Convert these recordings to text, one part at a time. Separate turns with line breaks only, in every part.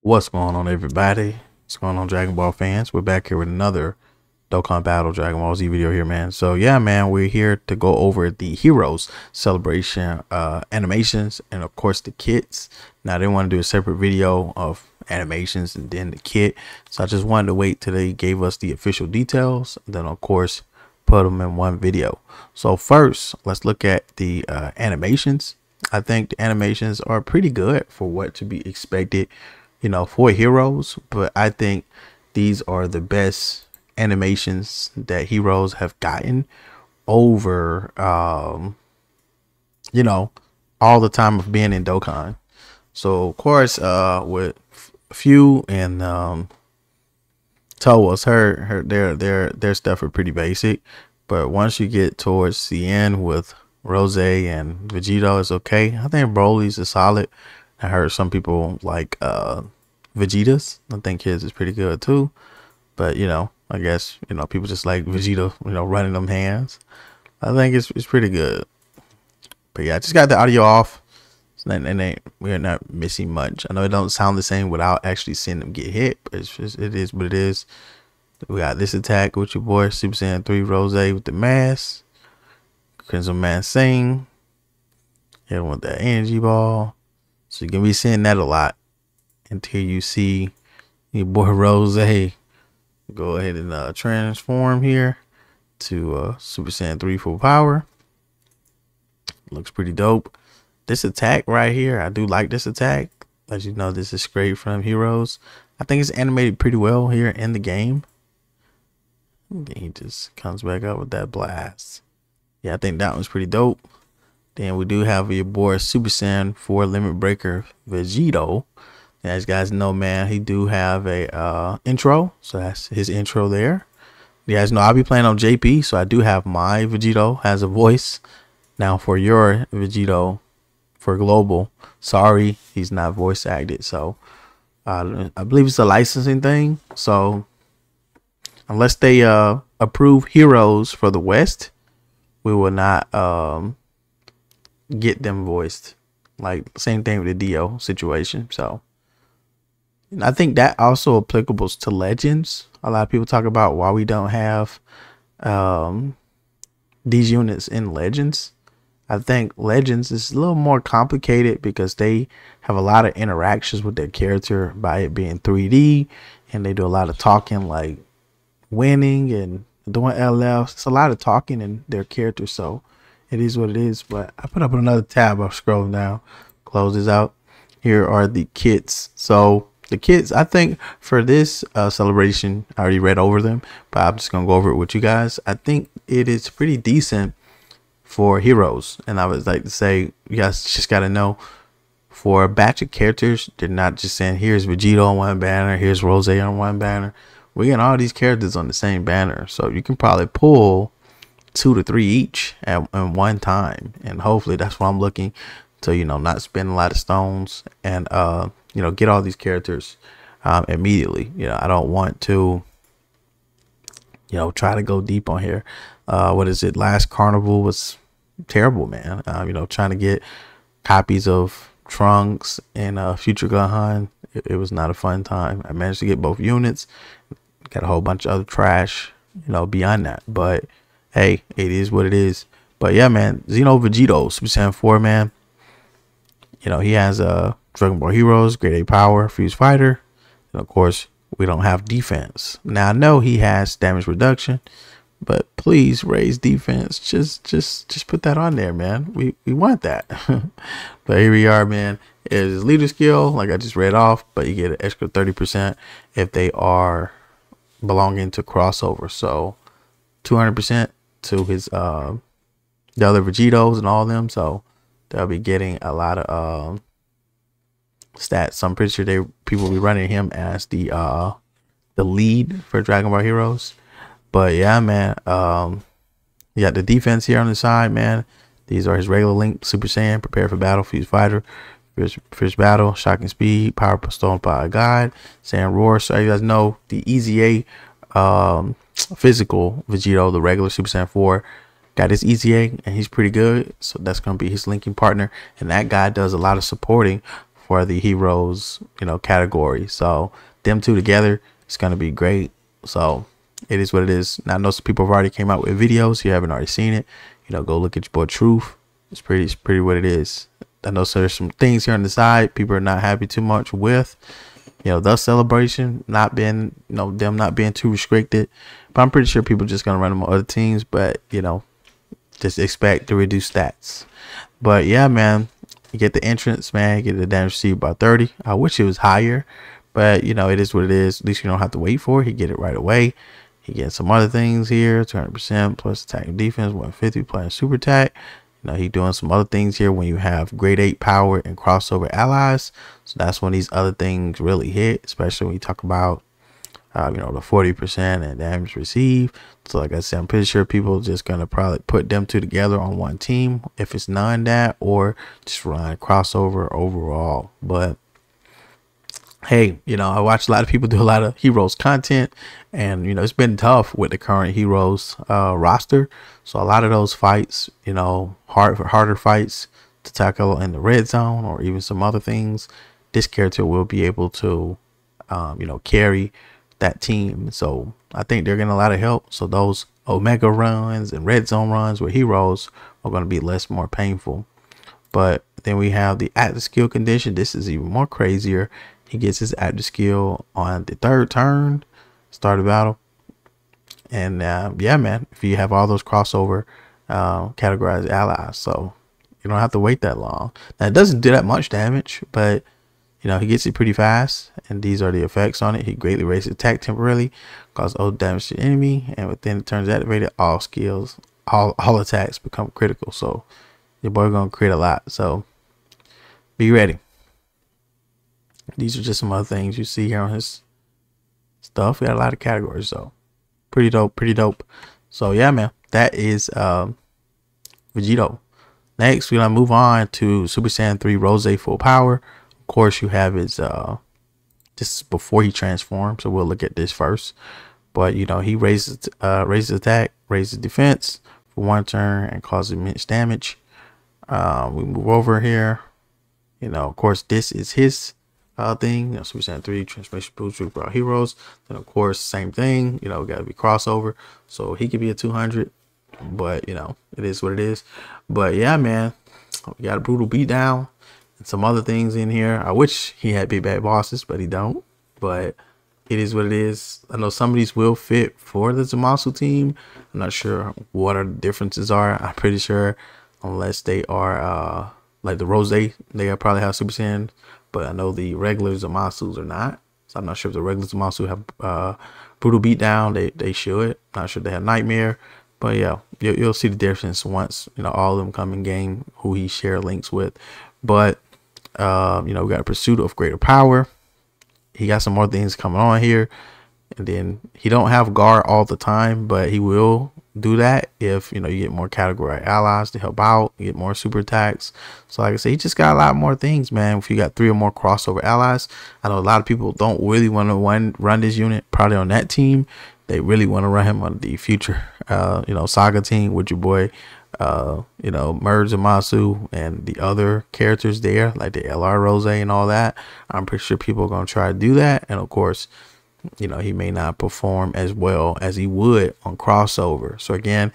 What's going on, everybody? What's going on, Dragon Ball fans? We're back here with another Dokkan Battle Dragon Ball Z video here, man. So yeah, man, we're here to go over the Heroes Celebration animations and of course the kits. Now I didn't want to do a separate video of animations and then the kit, so I just wanted to wait till they gave us the official details, and then of course put them in one video. So first, let's look at the animations. I think the animations are pretty good for what to be expected, you know, for Heroes, but I think these are the best animations that Heroes have gotten over you know, all the time of being in Dokkan. So of course with Few and Towa's their stuff are pretty basic, but once you get towards the end with Rose and Vegito, is okay. I think Broly's is solid. I heard some people like Vegeta's. I think his is pretty good too, but you know, I guess, you know, people just like Vegeta, you know, running them hands. I think it's pretty good. But yeah, I just got the audio off, and we're not missing much. I know it don't sound the same without actually seeing them get hit, but it's just, it is what it is. We got this attack with your boy Super Saiyan 3 Rose with the mask. Crimson Man Sing. Hit him with that energy ball. So you're gonna be seeing that a lot until you see your boy Rose go ahead and transform here to Super Saiyan 3 full power. Looks pretty dope. This attack right here, I do like this attack. As you know, this is straight from Heroes. I think it's animated pretty well here in the game. Then he just comes back up with that blast. Yeah, I think that one's pretty dope. Then we do have your boy Super Saiyan 4 Limit Breaker Vegito. As you guys know, man, he do have a intro, so that's his intro there. You guys know I'll be playing on JP, so I do have my Vegito has a voice. Now for your Vegito for global, sorry, he's not voice acted, so I believe it's a licensing thing. So unless they approve Heroes for the West, we will not get them voiced. Like same thing with the Dio situation. So and I think that also applicable to Legends. A lot of people talk about why we don't have these units in Legends. I think Legends is a little more complicated because they have a lot of interactions with their character by it being 3D, and they do a lot of talking, like winning and doing LFs. It's a lot of talking in their character, so it is what it is. But I put up another tab. I'm scrolling down, close this out. Here are the kits. So the kits, I think for this celebration, I already read over them, but I'm just gonna go over it with you guys. I think it is pretty decent for Heroes, and I would like to say you guys just got to know, for a batch of characters, they're not just saying here's Vegito on one banner, here's Rose on one banner. We're getting all these characters on the same banner, so you can probably pull 2 to 3 each at one time, and hopefully that's what I'm looking to, you know, not spend a lot of stones and you know, get all these characters immediately. You know, I don't want to, you know, try to go deep on here. What is it? Last Carnival was terrible, man. You know, trying to get copies of Trunks and Future Gohan, it was not a fun time. I managed to get both units, got a whole bunch of other trash, you know, beyond that. But hey, it is what it is. But yeah, man, Xeno Vegito, Super Saiyan 4, man. You know, he has Dragon Ball Heroes, Grade A Power, Fuse Fighter, and of course, we don't have defense. Now I know he has damage reduction, but please raise defense. Just put that on there, man. We want that. But here we are, man. It is leader skill, like I just read off, but you get an extra 30% if they are belonging to crossover. So 200% to his the other Vegetos and all of them. So they'll be getting a lot of stats. So I'm pretty sure people will be running him as the lead for Dragon Ball Heroes. But yeah, man, you got the defense here on the side, man. These are his regular link: Super Saiyan, Prepare for Battle, Fuse Fighter, Fierce Battle, Shocking Speed, Power Pistol, Power Guide, Saiyan Roar. So you guys know the Easy A physical Vegito, the regular Super Saiyan 4, got his EZA, and he's pretty good. So that's going to be his linking partner, and that guy does a lot of supporting for the heroes, category. So them two together, it's gonna be great. So it is what it is. Now I know some people have already came out with videos. If you haven't already seen it, go look at your boy Truth. It's pretty what it is. I know there's some things here on the side people are not happy too much with. The celebration not being, them not being too restricted. But I'm pretty sure people are just gonna run them on other teams. But just expect to reduce stats. But yeah, man, you get the entrance, man. You get the damage received by 30. I wish it was higher, but it is what it is. At least you don't have to wait for it. You get it right away. You get some other things here: 200% plus attack and defense, 150 playing super attack. He doing some other things here when you have grade 8 power and crossover allies. So that's when these other things really hit, especially when you talk about the 40% and damage received. So like I said, I'm pretty sure people just gonna probably put them two together on one team if it's none that, or just run crossover overall. But hey, I watch a lot of people do a lot of heroes content, and it's been tough with the current heroes roster. So a lot of those fights, harder fights to tackle in the red zone or even some other things, this character will be able to carry that team. So I think they're getting a lot of help. So those omega runs and red zone runs with heroes are going to be more painful. But then we have the active skill condition. This is even more crazier. He gets his active skill on the 3rd turn, start of battle. And yeah, man, if you have all those crossover categorized allies, so you don't have to wait that long. Now it doesn't do that much damage, but he gets it pretty fast. And these are the effects on it. He greatly raises attack temporarily, cause O damage to the enemy, and within the turns activated, all skills, all attacks become critical. So your boy gonna crit a lot. So be ready. These are just some other things you see here on his stuff. We got a lot of categories, so pretty dope. So yeah, man, that is Vegito. Next, we're gonna move on to Super Saiyan 3 Rose full power. Of course, you have his this is before he transforms, so we'll look at this first. But he raises attack, raises defense for 1 turn, and causes immense damage. We move over here. Of course, this is his thing. Super Saiyan 3 transformation boost for our heroes. Then of course, same thing. We gotta be crossover, so he could be a 200. But it is what it is. But yeah, man, we got a brutal beatdown and some other things in here. I wish he had big bad bosses, but he don't. But it is what it is. I know some of these will fit for the Zamasu team. I'm not sure what the differences are. I'm pretty sure unless they are like the Rose, they probably have Super Saiyan, but I know the regular Zamasus are not. So I'm not sure if the regular Zamasu have brutal beatdown. They should. Not sure if they have nightmare. But yeah, you'll see the difference once all of them come in game who he share links with. But we got a pursuit of greater power. He got some more things coming on here, and then he don't have guard all the time, but he will do that if you get more category allies to help out, you get more super attacks. So like I say, he just got a lot more things, man. If you got 3 or more crossover allies, I know a lot of people don't really want to run this unit probably on that team. They really want to run him on the future saga team with your boy Merge Zamasu and the other characters there, like the LR Rose and all that. I'm pretty sure people are gonna try to do that. And of course, he may not perform as well as he would on crossover. So again,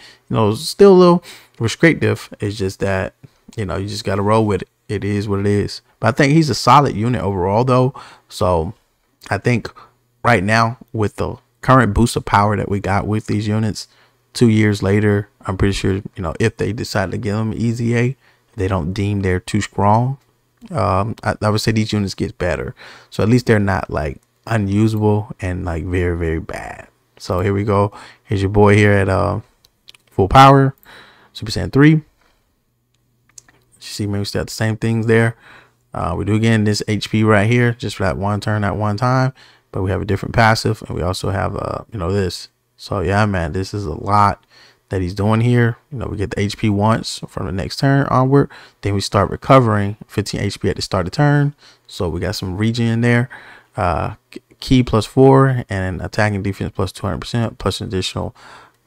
still a little restrictive. It's just that you just gotta roll with it. It is what it is. But I think he's a solid unit overall though. So I think right now, with the current boost of power that we got with these units, 2 years later, I'm pretty sure, if they decide to give them easy A, they don't deem they're too strong, I would say these units get better. So at least they're not like unusable and like very, very bad. So here we go. Here's your boy here at full power, Super Saiyan 3. You see, maybe we still have the same things there. We do again this HP right here, just for that 1 turn at one time. But we have a different passive, and we also have this. So yeah, man, this is a lot that he's doing here. We get the HP once from the next turn onward. Then we start recovering 15 HP at the start of the turn. So we got some regen there. Key +4 and attacking defense +200% plus an additional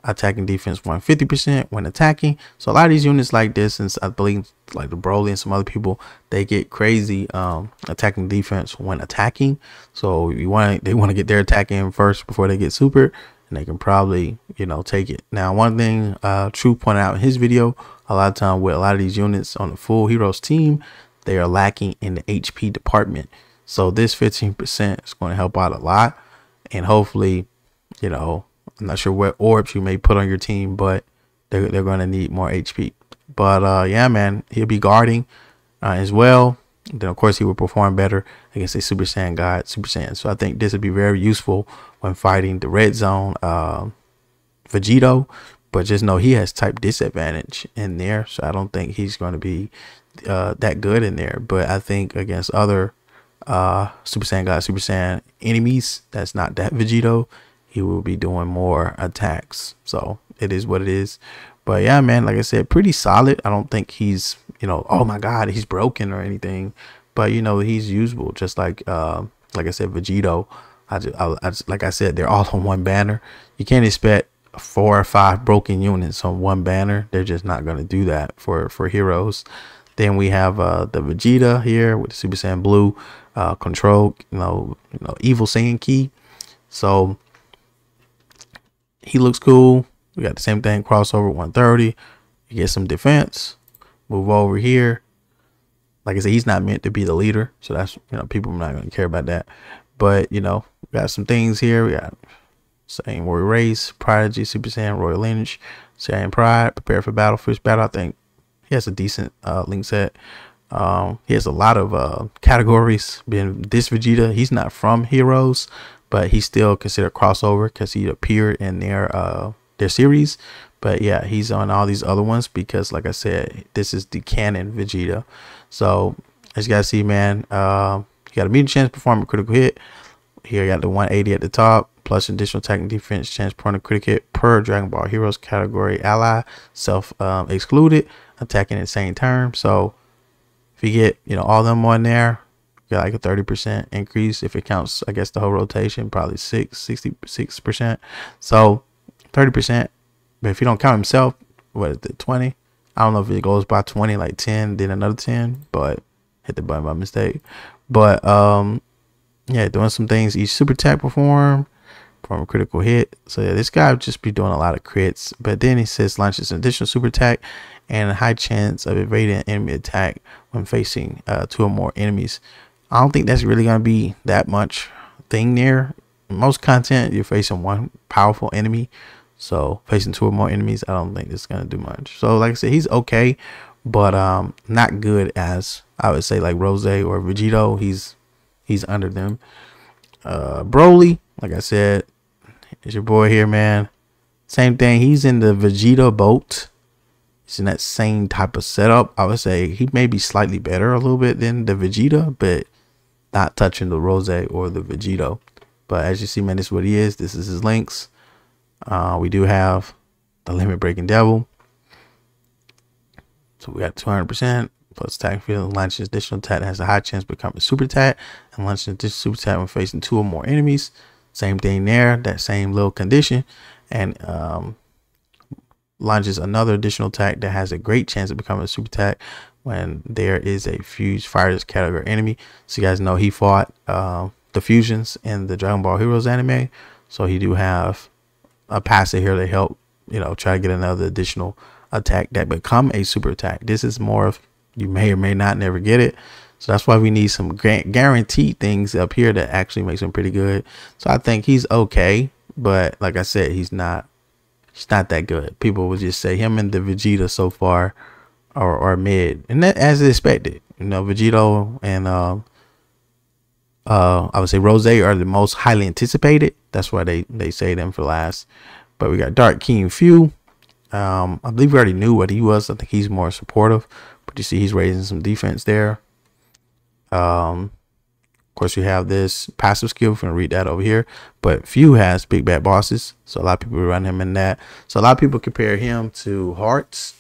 attacking defense 150% when attacking. So a lot of these units like this, since I believe like the Broly and some other people, they get crazy attacking defense when attacking. So they want to get their attack in first before they get super, and they can probably, you know, take it. Now, one thing True pointed out in his video, a lot of time with a lot of these units on the full heroes team, they are lacking in the HP department. So this 15% is going to help out a lot, and hopefully, you know, I'm not sure what orbs you may put on your team, but they're going to need more HP. But yeah, man, he'll be guarding as well. Then of course he will perform better against a Super Saiyan God, Super Saiyan. So I think this would be very useful when fighting the red zone Vegito. But just know he has type disadvantage in there, so I don't think he's going to be that good in there. But I think against other Super Saiyan God, Super Saiyan enemies that's not that Vegito, he will be doing more attacks. So it is what it is. But yeah, man, like I said, pretty solid. I don't think he's, you know, oh my God, he's broken or anything. But you know, he's usable, just like I said, Vegito. Like I said, they're all on one banner. You can't expect 4 or 5 broken units on one banner. They're just not going to do that for heroes. Then we have the Vegeta here with the Super Saiyan Blue control, you know, evil Saiyan key. So he looks cool. We got the same thing, crossover 130. You get some defense. Move over here. Like I said, he's not meant to be the leader, so that's, you know, people are not going to care about that. But you know, we got some things here. We got Saiyan Warrior Race, Prodigy, Super Saiyan, Royal Lineage, Saiyan Pride, Prepare for Battle, First Battle. I think he has a decent link set. He has a lot of categories. Being this Vegeta, he's not from Heroes, but he's still considered crossover because he appeared in their series. But yeah, he's on all these other ones because, like I said, this is the canon Vegeta. So as you guys see, man, you got a medium chance to perform a critical hit. Here you got the 180 at the top, plus additional attack and defense chance per critical hit per Dragon Ball Heroes category ally, self excluded, attacking in same term. So if you get, you know, all them on there, you got like a 30% increase. If it counts, I guess the whole rotation, probably 66%. So 30%. But if you don't count himself, what is it, 20? I don't know if it goes by 20, like 10, then another 10, but hit the button by mistake. But yeah, doing some things. Each super attack perform a critical hit. So yeah, this guy would just be doing a lot of crits. But then he says launches an additional super attack and a high chance of evading an enemy attack when facing 2 or more enemies. I don't think that's really going to be that much thing there. Most content, you're facing one powerful enemy. So facing 2 or more enemies, I don't think it's going to do much. So like I said, he's okay, but not good as I would say like Rose or Vegito. He's under them. Broly, like I said, is your boy here, man. Same thing. He's in the Vegeta boat. He's in that same type of setup. I would say he may be slightly better a little bit than the Vegeta, but not touching the Rose or the Vegito. But as you see, man, this is what he is. This is his links. We do have the Limit Breaking Devil. So we got 200% plus attack field. Launches additional attack that has a high chance to become a super attack, and launches additional super attack when facing 2 or more enemies. Same thing there, that same little condition. And launches another additional attack that has a great chance of becoming a super attack when there is a fused fighters category enemy. So you guys know he fought the fusions in the Dragon Ball Heroes anime, so he do have a passive here to help, you know, try to get another additional attack that become a super attack. This is more of, you may or may not never get it. So that's why we need some guaranteed things up here that actually makes him pretty good. So I think he's okay, but like I said, he's not that good. People would just say him and the Vegeta so far are mid, and that as expected. You know, Vegito and I would say Rose are the most highly anticipated. That's why they say them for last. But we got Dark King Few. I believe we already knew what he was. I think he's more supportive, but you see he's raising some defense there. Of course, we have this passive skill. We're gonna read that over here. But Few has big bad bosses, so a lot of people run him in that. So a lot of people compare him to Hearts.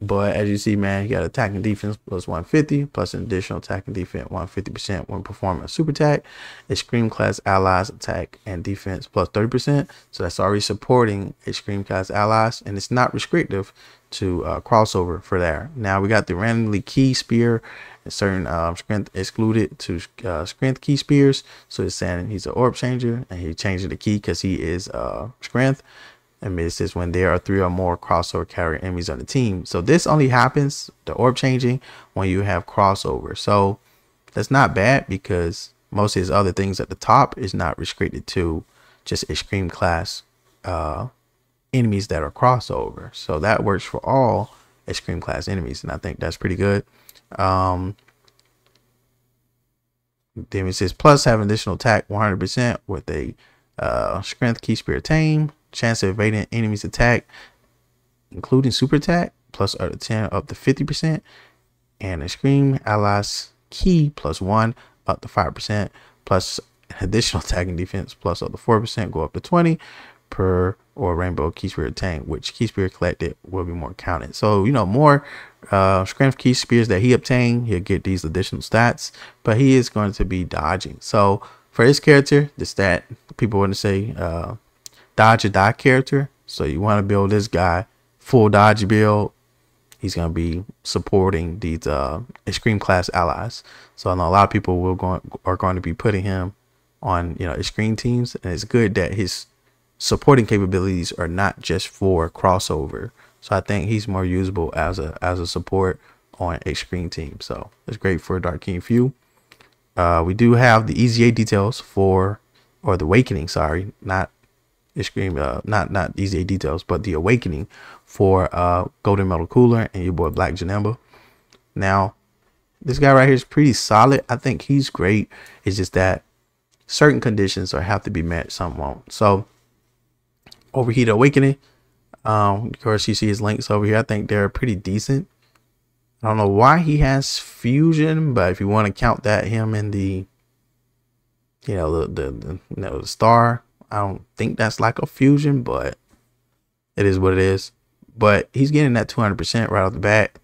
But as you see, man, you got attack and defense plus 150, plus an additional attack and defense 150% when performing a super attack. Extreme class allies attack and defense plus 30%. So that's already supporting extreme class allies, and it's not restrictive to crossover for there. Now we got the randomly key spear and certain strength excluded to strength key spears. So it's saying he's an orb changer, and he changed the key because he is strength. And it says when there are 3 or more crossover carrier enemies on the team. So this only happens, the orb changing, when you have crossover. So that's not bad because most of his other things at the top is not restricted to just extreme class enemies that are crossover. So that works for all extreme class enemies, and I think that's pretty good. Then it says plus have additional attack 100% with a strength key spear tame. Chance of evading enemies attack, including super attack, plus up to 10 up to 50%, and extreme allies key plus 1 up to 5%, plus additional attacking defense plus up to 4%, go up to 20 per or rainbow key spear attained, which key spear collected will be more counted. So more strength key spears that he obtained, he'll get these additional stats, but he is going to be dodging. So for his character, the stat people want to say dodge or die character. So you want to build this guy full dodge build. He's going to be supporting these extreme class allies. So I know a lot of people are going to be putting him on extreme teams, and it's good that his supporting capabilities are not just for crossover. So I think he's more usable as a support on extreme teams. So it's great for Dark King Few. We do have the EZA details for, or the awakening, sorry, not extreme, not EZA details, but the awakening for Golden Metal Cooler and your boy Black Janemba. Now this guy right here is pretty solid. I think he's great. It's just that certain conditions have to be met, some won't. So Overheat Awakening, of course you see his links over here. I think they're pretty decent. I don't know why he has fusion, but if you want to count that him in the the star, I don't think that's like a fusion, but it is what it is. But he's getting that 200% right off the bat.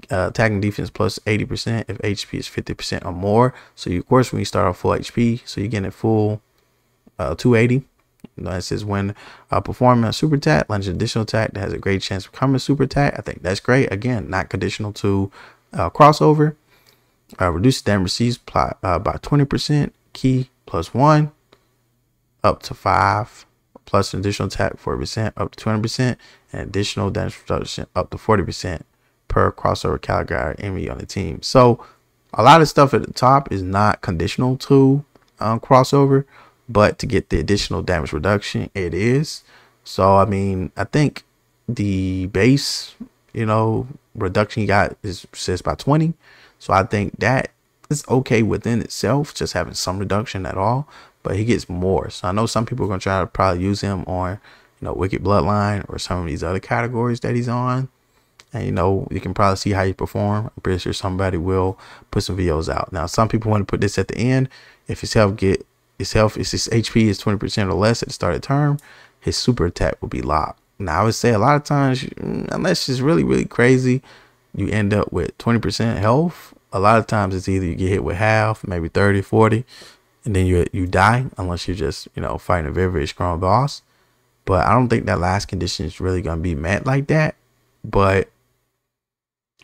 Attacking defense plus 80% if HP is 50% or more. So of course when you start off full HP, so you're getting it full 280. It says when performing a super attack, launch an additional attack that has a great chance of becoming a super attack. I think that's great. Again, not conditional to crossover. Reduce damage received by 20%. Key plus 1 up to 5, plus an additional attack 40% up to 200%, and additional damage reduction up to 40% per crossover category enemy on the team. So a lot of stuff at the top is not conditional to crossover, but to get the additional damage reduction, it is. So I mean, I think the base reduction you got says by 20, so I think that is okay within itself, just having some reduction at all, but he gets more. So I know some people are going to try to probably use him on Wicked Bloodline or some of these other categories that he's on, and you can probably see how you perform. I'm pretty sure somebody will put some videos out. Now some people want to put this at the end. If his HP is 20% or less at the start of the term, his super attack will be locked. Now I would say a lot of times, unless it's really, really crazy, you end up with 20% health. A lot of times it's either you get hit with half, maybe 30, 40, and then you die, unless you're just, fighting a very, very strong boss. But I don't think that last condition is really going to be met like that. But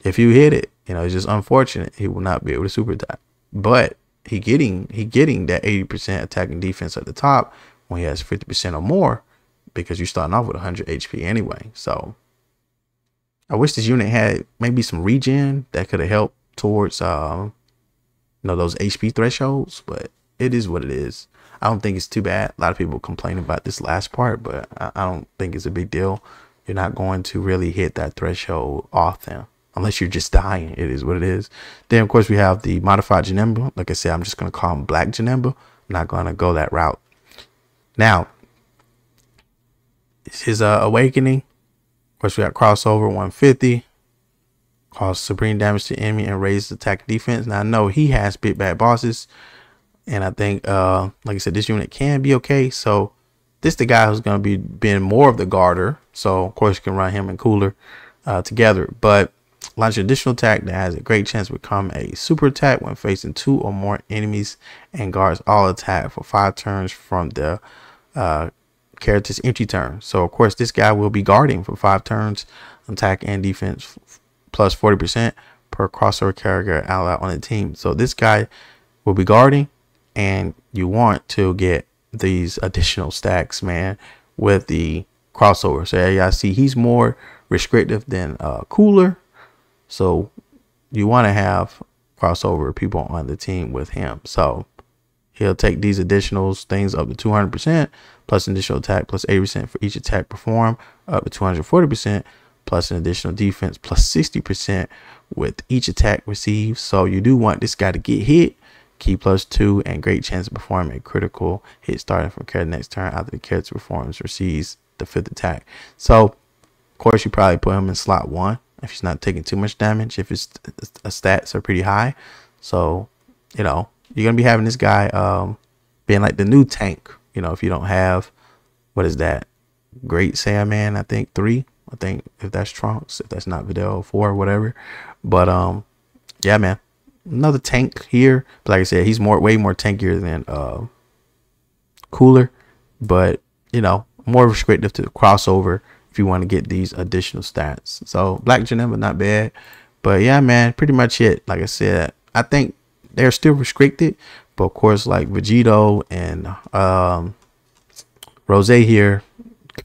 if you hit it, it's just unfortunate. He will not be able to super attack. But he getting that 80% attacking defense at the top when he has 50% or more, because you're starting off with 100 HP anyway. So I wish this unit had maybe some regen that could have helped towards those HP thresholds, but it is what it is. I don't think it's too bad. A lot of people complain about this last part, but I don't think it's a big deal. You're not going to really hit that threshold often unless you're just dying. It is what it is. Then of course we have the modified Janemba. Like I said, I'm just going to call him Black Janemba. I'm not going to go that route. Now his awakening, of course we got crossover 150, cause supreme damage to enemy and raise attack defense. Now I know he has big bad bosses, and I think like I said, this unit can be okay. So this the guy who's going to be being more of the guarder, so of course you can run him and Cooler together. But launch an additional attack that has a great chance to become a super attack when facing 2 or more enemies, and guards all attack for 5 turns from the character's empty turn. So of course this guy will be guarding for 5 turns, attack and defense plus 40% per crossover character ally on the team. So this guy will be guarding, and you want to get these additional stacks, man, with the crossover. So yeah, I see he's more restrictive than Cooler, so you want to have crossover people on the team with him. So he'll take these additional things up to 200% plus an additional attack plus 80% for each attack performed, up to 240% plus an additional defense plus 60% with each attack received. So you do want this guy to get hit, key +2, and great chance to perform a critical hit starting from character next turn after the character performs receives the 5th attack. So of course you probably put him in slot 1 if he's not taking too much damage, if his stats are pretty high. So you know, you're gonna be having this guy being like the new tank. You know, if you don't have, what is that, Great Saiyaman, I think 3, I think, if that's Trunks, if that's not Videl 4, whatever. But yeah, man, another tank here. But like I said, he's way more tankier than Cooler, but you know, more restrictive to the crossover if you want to get these additional stats. So Black Janemba, not bad. But yeah, man, pretty much it. Like I said, I think they're still restricted, but of course, like Vegito and Rose here,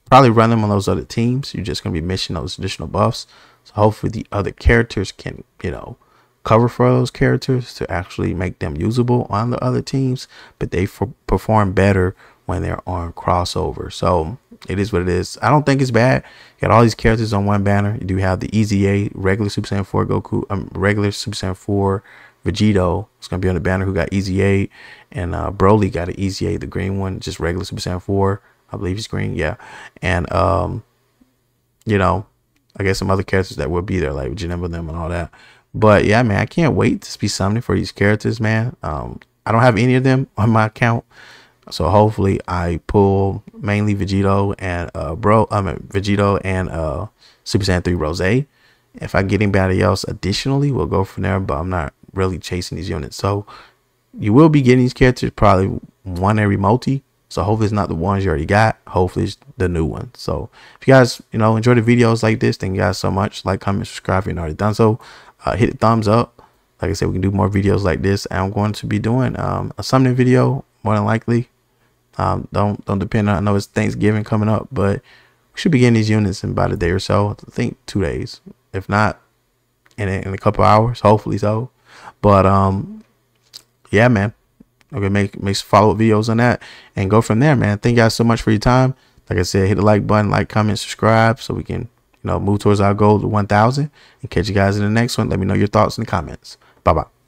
probably run them on those other teams. You're just going to be missing those additional buffs. So hopefully the other characters can, you know, cover for those characters to actually make them usable on the other teams, but they perform better when they're on crossover. So it is what it is. I don't think it's bad. You got all these characters on one banner. You do have the EZA, regular Super Saiyan 4 Goku, regular Super Saiyan 4 Vegito. It's going to be on the banner who got EZA, and Broly got an EZA, the green one, just regular Super Saiyan 4. I believe he's green, yeah. And you know, I guess some other characters that will be there, like Janemba them and all that. But yeah, man, I can't wait to be summoning for these characters, man. I don't have any of them on my account, so hopefully I pull mainly Vegito and Vegito and Super Saiyan 3 Rose. If I get anybody else additionally, we'll go from there. But I'm not really chasing these units, so you will be getting these characters probably one every multi. So hopefully it's not the ones you already got. Hopefully it's the new one. So if you guys, you know, enjoy the videos like this, thank you guys so much. Like, comment, subscribe if you're not already done so. Hit the thumbs up. Like I said, we can do more videos like this. And I'm going to be doing a summoning video more than likely. Don't depend on, I know it's Thanksgiving coming up, but we should be getting these units in about a day or so. I think 2 days, if not in a couple hours, hopefully so. But yeah, man. Okay, make some follow-up videos on that and go from there, man. Thank you guys so much for your time. Like I said, hit the like button, like, comment, subscribe, so we can, you know, move towards our goal of 1,000. And catch you guys in the next one. Let me know your thoughts in the comments. Bye-bye.